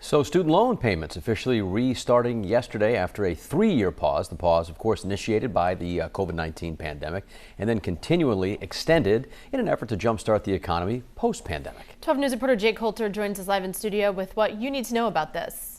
So student loan payments officially restarting yesterday after a 3-year pause. The pause, of course, initiated by the COVID-19 pandemic and then continually extended in an effort to jumpstart the economy post-pandemic. 12 News reporter Jake Coulter joins us live in studio with what you need to know about this.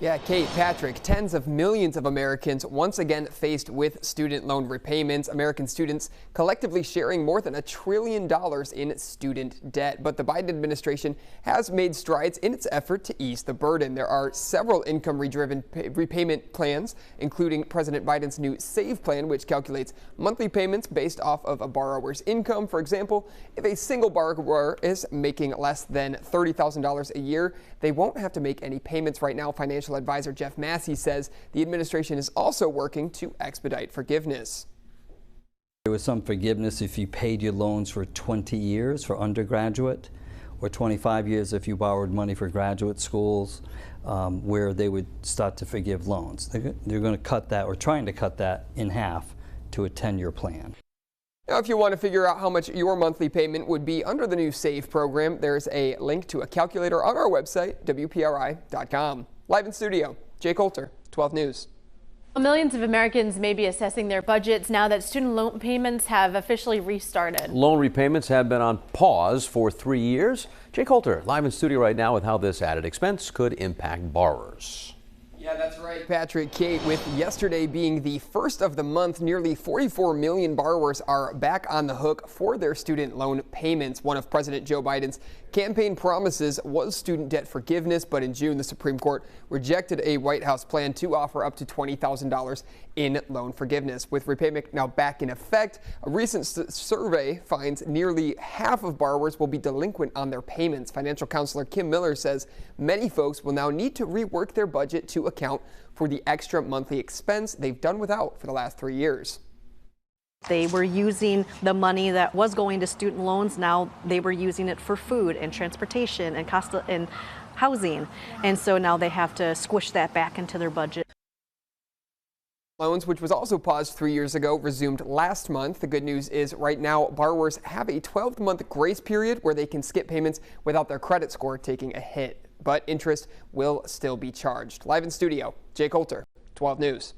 Yeah, Kate, Patrick, tens of millions of Americans once again faced with student loan repayments. American students collectively sharing more than $1 trillion in student debt. But the Biden administration has made strides in its effort to ease the burden. There are several income-driven repayment plans, including President Biden's new SAVE plan, which calculates monthly payments based off of a borrower's income. For example, if a single borrower is making less than $30,000 a year, they won't have to make any payments right now. Financial advisor Jeff Massey says the administration is also working to expedite forgiveness. There was some forgiveness if you paid your loans for 20 years for undergraduate, or 25 years if you borrowed money for graduate schools, where they would start to forgive loans. They're going to cut that, or trying to cut that in half to a 10-year plan. Now, if you want to figure out how much your monthly payment would be under the new SAVE program, there's a link to a calculator on our website, WPRI.com. Live in studio, Jake Coulter, 12 News. Millions of Americans may be assessing their budgets now that student loan payments have officially restarted. Loan repayments have been on pause for 3 years. Jake Coulter live in studio right now with how this added expense could impact borrowers. Yeah, that's right, Patrick. Kate, with yesterday being the first of the month, nearly 44 million borrowers are back on the hook for their student loan payments. One of President Joe Biden's campaign promises was student debt forgiveness, but in June, the Supreme Court rejected a White House plan to offer up to $20,000 in loan forgiveness. With repayment now back in effect, a recent survey finds nearly half of borrowers will be delinquent on their payments. Financial counselor Kim Miller says many folks will now need to rework their budget to account for the extra monthly expense they've done without for the last 3 years. They were using the money that was going to student loans. Now they were using it for food and transportation and cost and housing. And so now they have to squish that back into their budget. Loans, which was also paused 3 years ago, resumed last month. The good news is right now borrowers have a 12-month grace period where they can skip payments without their credit score taking a hit. But interest will still be charged. Live in studio, Jake Coulter, 12 News.